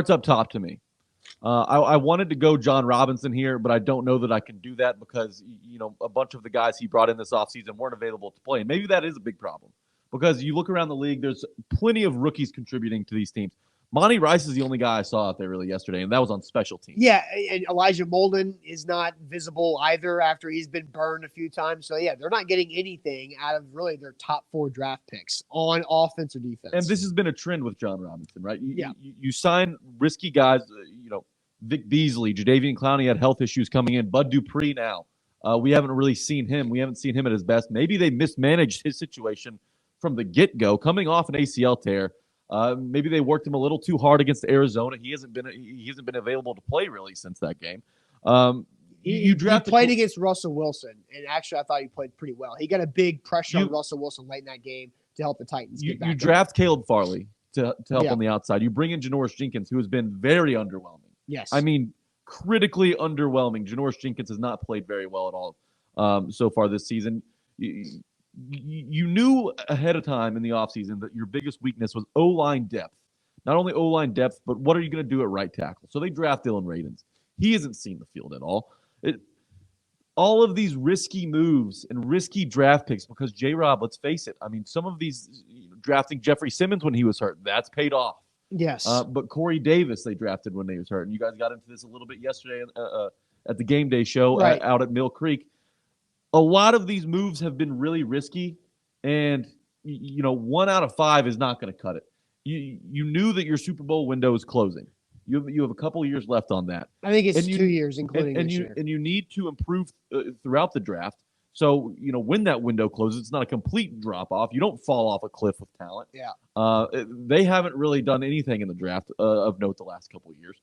up top to me. I wanted to go John Robinson here, but I don't know that I can do that because a bunch of the guys he brought in this offseason weren't available to play. And maybe that is a big problem because you look around the league, there's plenty of rookies contributing to these teams. Monty Rice is the only guy I saw out there really yesterday, and that was on special teams. Yeah, and Elijah Molden is not visible either after he's been burned a few times. So, yeah, they're not getting anything out of really their top 4 draft picks on offense or defense. And this has been a trend with John Robinson, right? Yeah. You sign risky guys, Vic Beasley, Jadeveon Clowney had health issues coming in. Bud Dupree now. We haven't really seen him. We haven't seen him at his best. Maybe they mismanaged his situation from the get-go, coming off an ACL tear. Maybe they worked him a little too hard against Arizona. He hasn't been available to play really since that game. He played against Russell Wilson, and actually I thought he played pretty well. He got a big pressure on Russell Wilson late in that game to help the Titans get back. You draft Caleb Farley to help on the outside. You bring in Janoris Jenkins, who has been very underwhelming. Yes. I mean, critically underwhelming. Janoris Jenkins has not played very well at all so far this season. You knew ahead of time in the offseason that your biggest weakness was O-line depth. Not only O-line depth, but what are you going to do at right tackle? So they draft Dylan Radins. He hasn't seen the field at all. All of these risky moves and risky draft picks because J-Rob, let's face it, I mean, some of these drafting Jeffrey Simmons when he was hurt, that's paid off. Yes. But Corey Davis they drafted when he was hurt. And you guys got into this a little bit yesterday at the game day show out at Mill Creek. A lot of these moves have been really risky, and 1 out of 5 is not going to cut it. You knew that your Super Bowl window is closing. You have a couple of years left on that. I think it's 2 years, including this year. And you need to improve throughout the draft. So when that window closes, it's not a complete drop off. You don't fall off a cliff with talent. Yeah. They haven't really done anything in the draft of note the last couple of years.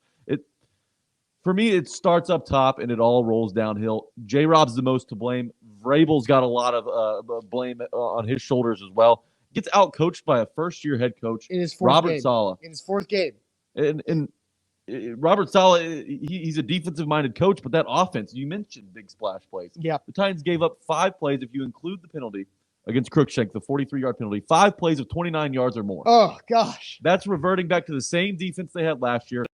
For me, it starts up top and it all rolls downhill. J-Rob's the most to blame. Vrabel's got a lot of blame on his shoulders as well. Gets outcoached by a first-year head coach, Robert Saleh. In his 4th game. And Robert Saleh, he's a defensive-minded coach, but that offense, you mentioned big splash plays. Yeah. The Titans gave up 5 plays, if you include the penalty against Crookshank, the 43-yard penalty, 5 plays of 29 yards or more. Oh, gosh. That's reverting back to the same defense they had last year.